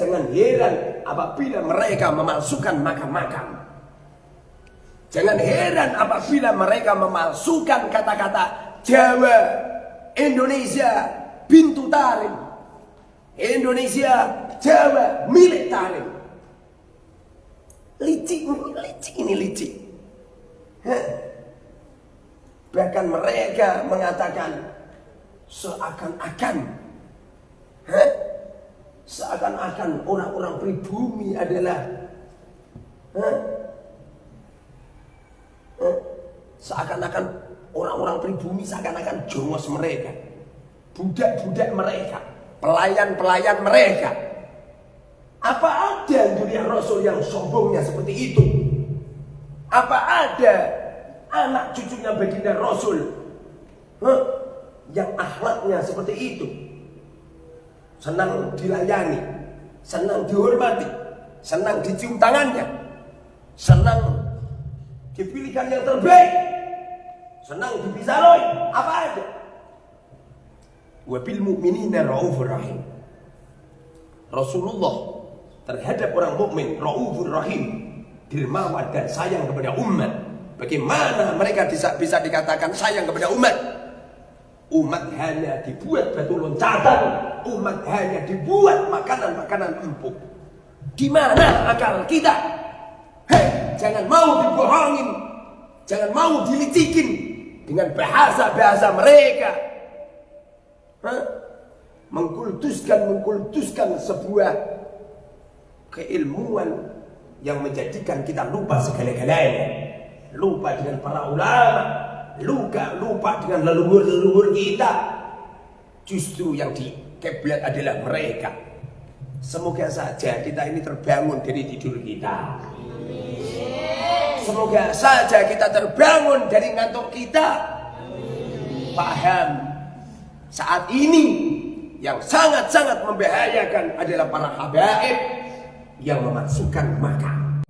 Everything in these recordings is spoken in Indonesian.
jangan heran apabila mereka memalsukan makam-makam. Jangan heran apabila mereka memalsukan kata-kata Jawa, Indonesia, Bintu Tarim, Indonesia, Jawa, milik Tarim. Licik ini licik. Bahkan mereka mengatakan seakan-akan orang-orang pribumi adalah seakan-akan orang-orang pribumi seakan-akan jongos mereka, budak-budak mereka, pelayan-pelayan mereka. Apa ada dunia Rasul yang sombongnya seperti itu? Apa ada anak cucunya baginda Rasul yang akhlaknya seperti itu? Senang dilayani, senang dihormati, senang dicium tangannya, senang dipilihkan yang terbaik, senang dibisaroi. Apa ada? Wa bil mu'minina raufur rahim. Rasulullah terhadap orang mukmin raufur rahim, dermawan dan sayang kepada umat. Bagaimana mereka bisa dikatakan sayang kepada umat? Umat hanya dibuat batu loncatan, umat hanya dibuat makanan-makanan empuk. Di mana akal kita? Hei, jangan mau dibohongin, jangan mau dilicikin dengan bahasa-bahasa mereka. Mengkultuskan sebuah keilmuan yang menjadikan kita lupa segala-galanya, lupa dengan para ulama, lupa dengan leluhur-leluhur kita. Justru yang dikiblat adalah mereka. Semoga saja kita ini terbangun dari tidur kita. Semoga saja kita terbangun dari ngantuk kita. Paham, saat ini yang sangat-sangat membahayakan adalah para habaib yang memasukkan makam.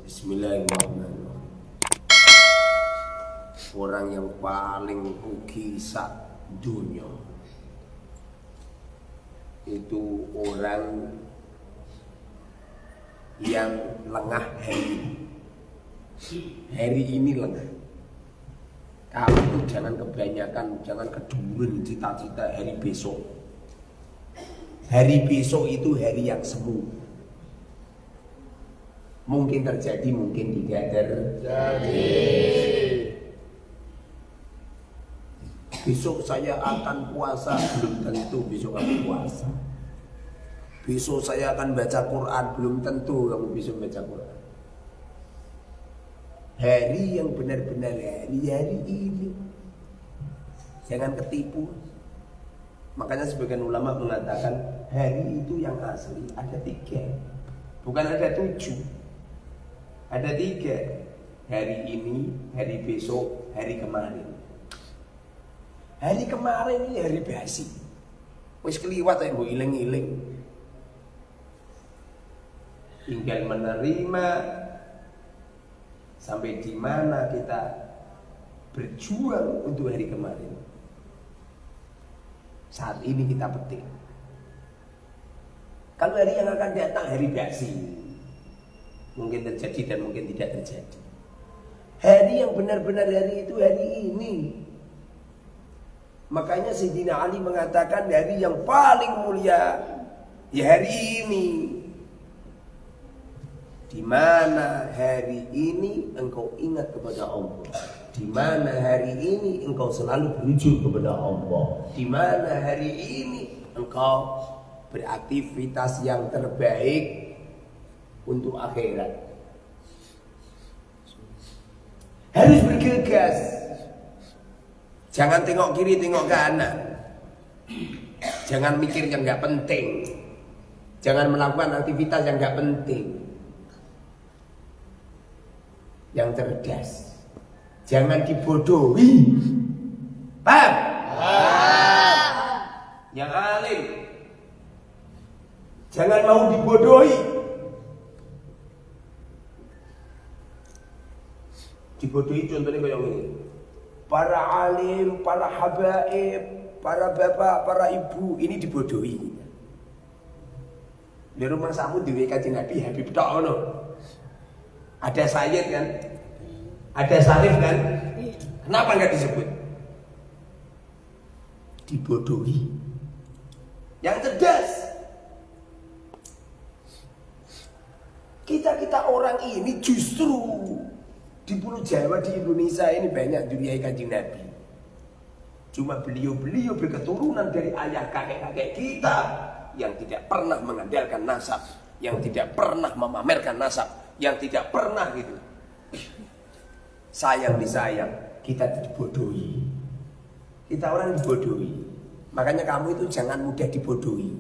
Bismillahirrahmanirrahim. Orang yang paling rugi sak dunia itu orang yang lengah hari ini lengah. Kamu jangan kebanyakan, jangan keduren cita-cita hari besok. Hari besok itu hari yang semu. Mungkin terjadi, mungkin tidak terjadi. Besok saya akan puasa, belum tentu besok kamu puasa. Besok saya akan baca Quran, belum tentu kamu bisa baca Quran. Hari yang benar-benar hari ini, jangan ketipu. Makanya sebagian ulama mengatakan hari itu yang asli ada 3, bukan ada 7, ada 3. Hari ini, hari besok, hari kemarin. Hari kemarin ini hari basi, wis keliwat ya, mbok iling-iling. Tinggal menerima sampai di mana kita berjuang untuk hari kemarin. Saat ini kita petik. Kalau hari yang akan datang hari basi, mungkin terjadi dan mungkin tidak terjadi. Hari yang benar-benar hari itu hari ini. Makanya Sayyidina Ali mengatakan hari yang paling mulia ya hari ini. Di mana hari ini engkau ingat kepada Allah. Di mana hari ini engkau selalu berujuk kepada Allah. Di mana hari ini engkau beraktivitas yang terbaik untuk akhirat. Harus bergegas. Jangan tengok kiri, tengok kanan. Jangan mikir yang gak penting. Jangan melakukan aktivitas yang gak penting. Yang cerdas. Jangan dibodohi. Paham? Yang alim. Jangan mau dibodohi. dibodohi contohnya kayak ini. Para alim, para habaib, para bapak, para ibu ini dibodohi. Di rumah samu di Kanjeng Nabi Habib tok ngono. Ada Sayyid kan? Ada Syarif kan? Kenapa enggak disebut? Dibodohi. Yang cerdas. Kita orang ini justru di Pulau Jawa di Indonesia ini banyak duriai Kanjeng Nabi. Cuma beliau berketurunan dari ayah kakek-kakek kita yang tidak pernah mengandalkan nasab, yang tidak pernah memamerkan nasab, yang tidak pernah gitu. Sayang disayang, kita dibodohi. Kita orang dibodohi. Makanya kamu itu jangan mudah dibodohi.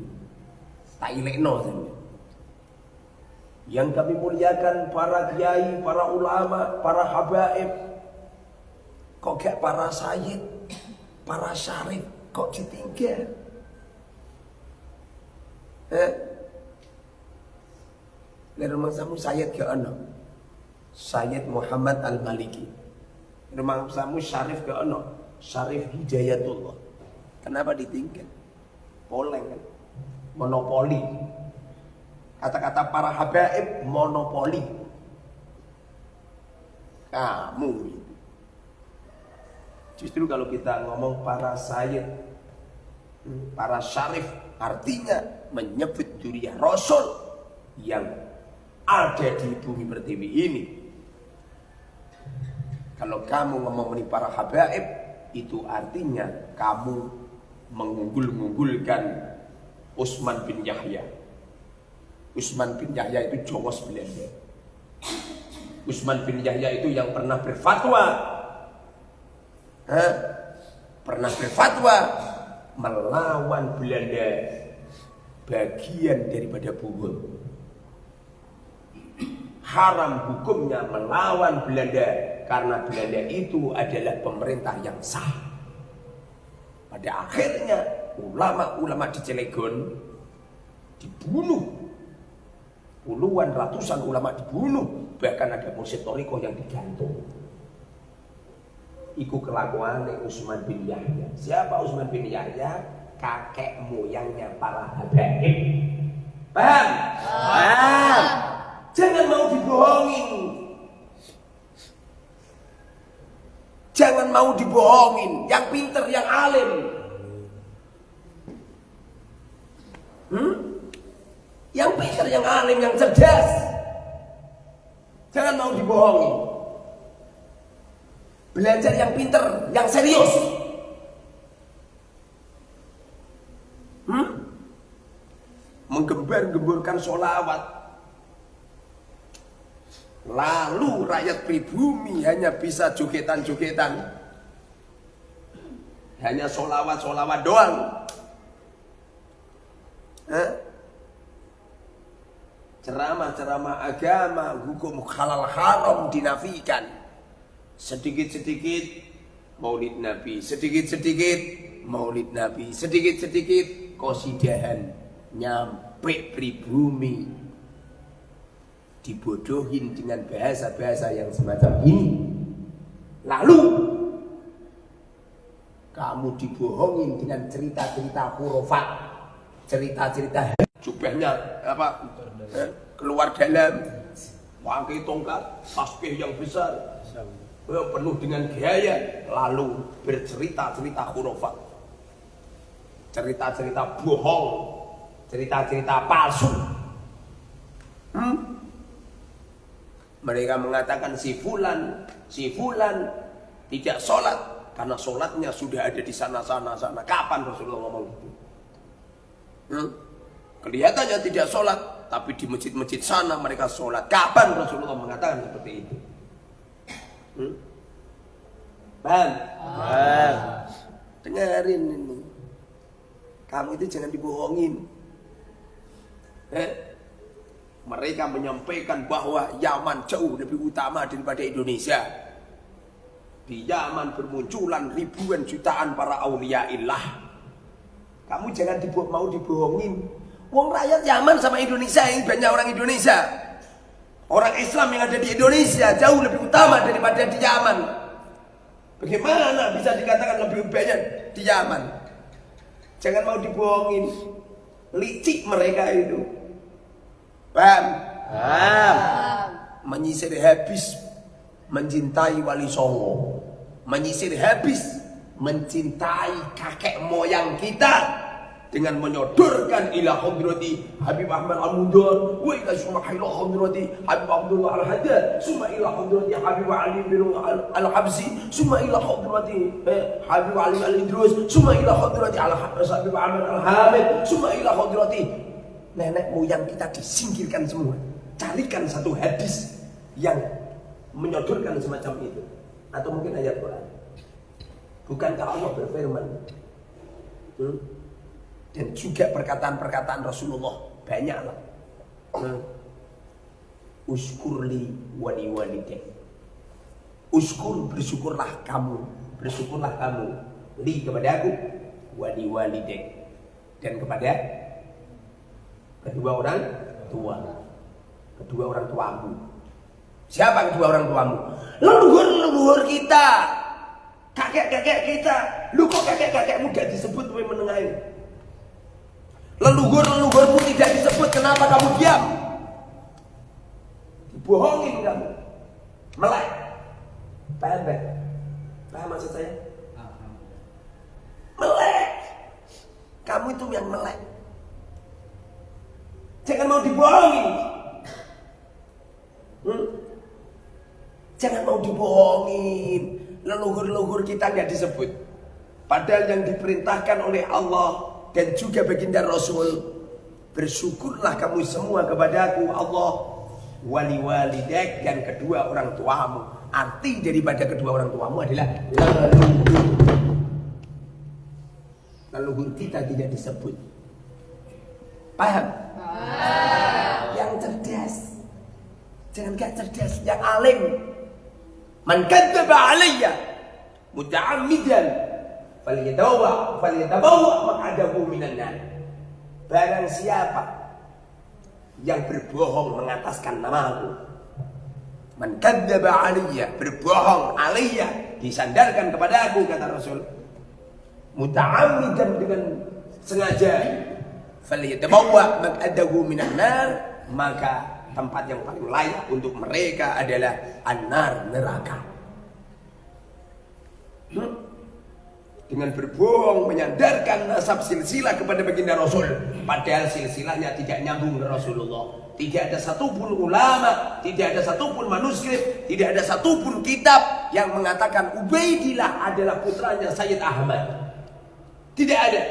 Tak ilekno saja. Yang kami muliakan para kiai, para ulama, para habaib. Kok gak para sayyid, para syarif, kok ditinggal? Rumah samu Sayyid ke ono, Sayyid Muhammad Al-Maliki. Rumah samu Syarif ke ono, Syarif Hidayatullah. Kenapa ditinggal? Poleng kan? Monopoli. Kata-kata para habaib monopoli. Kamu itu. Justru kalau kita ngomong para sayyid, para syarif, artinya menyebut dzurriyyah Rasul yang ada di bumi pertiwi ini. Kalau kamu ngomong para habaib, itu artinya kamu mengunggul-unggulkan Utsman bin Yahya. Utsman bin Yahya itu Jongos Belanda. Utsman bin Yahya itu yang pernah berfatwa, melawan Belanda, bagian daripada Bohol. Haram hukumnya melawan Belanda karena Belanda itu adalah pemerintah yang sah. Pada akhirnya ulama-ulama di Cilegon dibunuh. Puluhan ratusan ulama dibunuh, bahkan ada mursyid thariqah yang digantung. Iku kelakuan Utsman bin Yahya. Siapa Utsman bin Yahya? Kakek moyangnya para habaib. Paham? Paham. Jangan mau dibohongin. Jangan mau dibohongin. Yang pinter, yang alim. Yang pintar, yang alim, yang cerdas. Jangan mau dibohongi. Belajar yang pintar, yang serius. Menggembar-gemburkan sholawat. Lalu rakyat pribumi hanya bisa jogetan-jogetan. Hanya sholawat-sholawat doang. Ceramah-ceramah agama, hukum halal haram dinafikan. Sedikit-sedikit maulid Nabi, sedikit-sedikit maulid Nabi, sedikit-sedikit qasidahan nyampe pribumi. Dibodohin dengan bahasa-bahasa yang semacam ini. Lalu kamu dibohongin dengan cerita-cerita hurufat, cerita-cerita jubahnya apa? Keluar dalam, pakai tongkat, tasbih yang besar, penuh dengan gaya, lalu bercerita-cerita khurafat, cerita-cerita bohong, cerita-cerita palsu. Mereka mengatakan si fulan tidak sholat karena sholatnya sudah ada di sana. Kapan Rasulullah ngomong gitu? Kelihatannya tidak sholat, tapi di masjid-masjid sana mereka sholat. Kapan Rasulullah mengatakan seperti itu? Paham? Dengarin ini. Kamu itu jangan dibohongin. Mereka menyampaikan bahwa Yaman jauh lebih utama daripada Indonesia. Di Yaman bermunculan ribuan jutaan para auliyaillah. Kamu jangan mau dibohongin. Wong rakyat Yaman sama Indonesia ini banyak orang Indonesia. Orang Islam yang ada di Indonesia jauh lebih utama daripada di Yaman. Bagaimana bisa dikatakan lebih banyak di Yaman? Jangan mau dibohongin. Licik mereka itu. Paham? Paham. Menyisir habis mencintai Wali Songo. Menyisir habis mencintai kakek moyang kita. Dengan menyodorkan ila hadrati Habib Ahmad Al-Mundar wa ila summa ila hadrati Habib Abdullah Al-Haddad summa ila hadrati Habib Ali bin Al-Habsi summa ila hadrati Habib Ali Al-Idrus summa ila hadrati Habib Ahmad Al-Hamid summa ila hadrati. Nenek moyang kita disingkirkan semua. Carikan satu hadis yang menyodorkan semacam itu, atau mungkin ayat Quran. Bukankah Allah berfirman dan juga perkataan-perkataan Rasulullah banyaklah. Uskurli wali walidek. Uskur, bersyukurlah kamu li kepada aku, wali walidek, dan kepada kedua orang tuamu. Siapa kedua orang tuamu? Leluhur kita, kakek-kakek kita. Lu kok kakek-kakekmu gak disebut menengah ini? Leluhur-leluhurmu tidak disebut, kenapa kamu diam? Dibohongin kamu. Melek. Paham? Paham maksud saya? Melek. Kamu itu yang melek. Jangan mau dibohongin. Jangan mau dibohongin. Leluhur-leluhur kita nggak disebut. Padahal yang diperintahkan oleh Allah dan juga baginda Rasul, bersyukurlah kamu semua kepadaku Allah, wali walidek, dan kedua orang tuamu. Arti daripada kedua orang tuamu adalah leluhur kita tidak disebut. Paham? Yang cerdas, jangan gak cerdas, yang alim. Man kadzdzaba alayya muta'ammidan falyatabawa maq'adahu minan nar. Barang siapa yang berbohong mengataskan namaku, man kadzdzaba alayya, berbohong alayya, disandarkan kepada aku, kata Rasul, muta'ammidan, dengan sengaja, falyatabawa maq'adahu minan nar, maka tempat yang paling layak untuk mereka adalah an-nar, neraka. Dengan berbohong menyandarkan nasab silsilah kepada baginda Rasul, padahal silsilahnya tidak nyambung ke Rasulullah. Tidak ada satupun ulama, tidak ada satupun manuskrip, tidak ada satupun kitab yang mengatakan Ubaidillah adalah putranya Sayyid Ahmad. Tidak ada.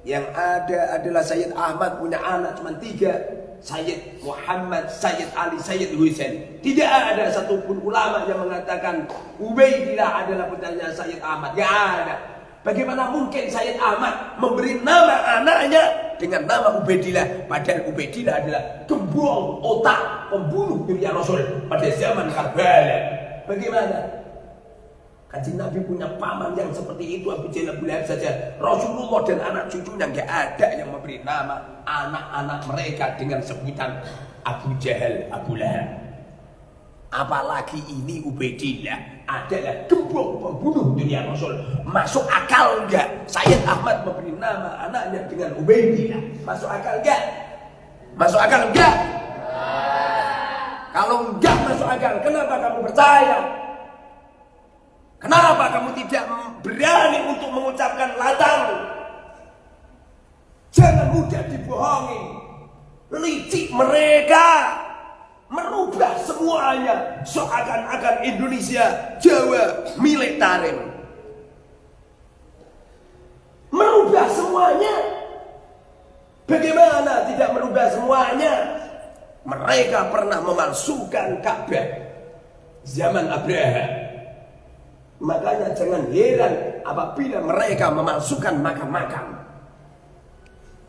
Yang ada adalah Sayyid Ahmad punya anak cuma 3, Sayyid Muhammad, Sayyid Ali, Sayyid Husain. Tidak ada satupun ulama yang mengatakan Ubaidillah adalah putranya Sayyid Ahmad. Tidak ada. Bagaimana mungkin Sayyid Ahmad memberi nama anaknya dengan nama Ubaidillah, padahal Ubaidillah adalah gembong otak pembunuh dunia Rasul pada zaman Karbala. Bagaimana? Kanjeng Nabi punya paman yang seperti itu, Abu Jahal, Abu Lahab saja. Rasulullah dan anak cucunya nggak ada yang memberi nama anak-anak mereka dengan sebutan Abu Jahal, Abu Lahab. Apalagi ini Ubaidillah adalah gembong pembunuh dunia Rasul. Masuk akal nggak Sayyid Ahmad memberi nama anaknya dengan Ubaidillah? Masuk akal nggak? Masuk akal nggak? Kalau nggak masuk akal, kenapa kamu percaya? Kenapa kamu tidak berani untuk mengucapkan latang? Jangan mudah dibohongi. Licik mereka merubah semuanya seakan-akan Indonesia, Jawa milik Tarim. Merubah semuanya. Bagaimana tidak merubah semuanya? Mereka pernah memalsukan Ka'bah zaman Abraha. Makanya jangan heran apabila mereka memalsukan makam-makam.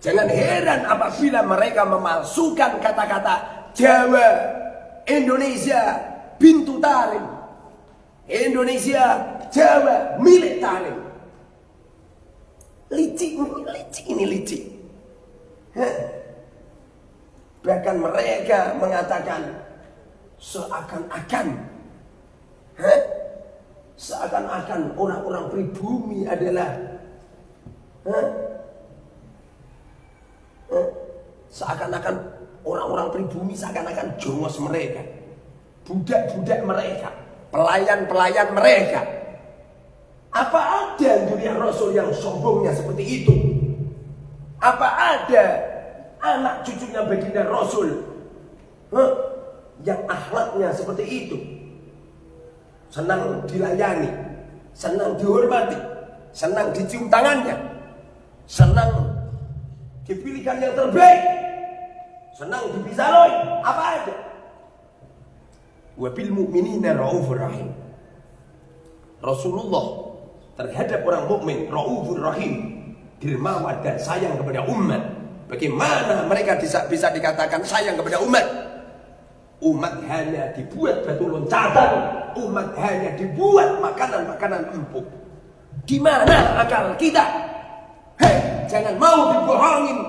Jangan heran apabila mereka memalsukan kata-kata Jawa, Indonesia, bintu Tarim, Indonesia, Jawa, milik Tarim. Licik ini licik. Bahkan mereka mengatakan seakan-akan seakan-akan orang-orang pribumi adalah seakan-akan orang-orang pribumi seakan-akan jongos mereka, budak-budak mereka, pelayan-pelayan mereka. Apa ada dunia Rasul yang sombongnya seperti itu? Apa ada anak cucunya baginda Rasul yang akhlaknya seperti itu? Senang dilayani, senang dihormati, senang dicium tangannya, senang dipilihkan yang terbaik, senang dipisaloi. Apa ada? Wa bil mu'minina raufur rahim. Rasulullah terhadap orang mukmin raufur rahim, dermawan dan sayang kepada umat. Bagaimana mereka bisa dikatakan sayang kepada umat? Umat hanya dibuat batu loncatan, umat hanya dibuat makanan-makanan empuk. Di mana akal kita? Hei, jangan mau dibohongin,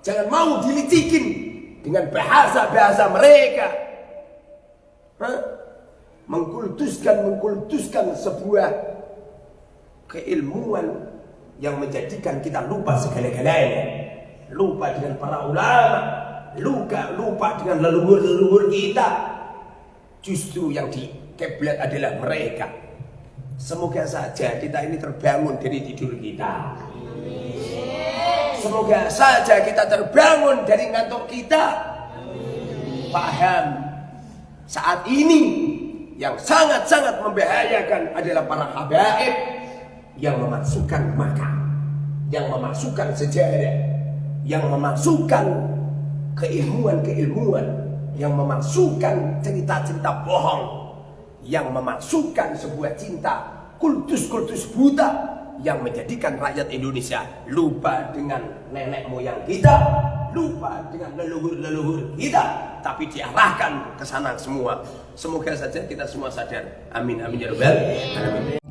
jangan mau dilicikin dengan bahasa-bahasa mereka. Mengkultuskan sebuah keilmuan yang menjadikan kita lupa segala-galanya, lupa dengan para ulama, lupa dengan leluhur-leluhur kita. Justru yang dikiblat adalah mereka. Semoga saja kita ini terbangun dari tidur kita. Semoga saja kita terbangun dari ngantuk kita. Paham, saat ini yang sangat-sangat membahayakan adalah para habaib yang memasukkan makan, yang memasukkan sejarah, yang memasukkan keilmuan-keilmuan, yang memasukkan cerita-cerita bohong, yang memasukkan sebuah cinta kultus-kultus buta, yang menjadikan rakyat Indonesia lupa dengan nenek moyang kita, lupa dengan leluhur-leluhur kita, tapi diarahkan ke sana semua. Semoga saja kita semua sadar. Amin amin ya rabbal alamin.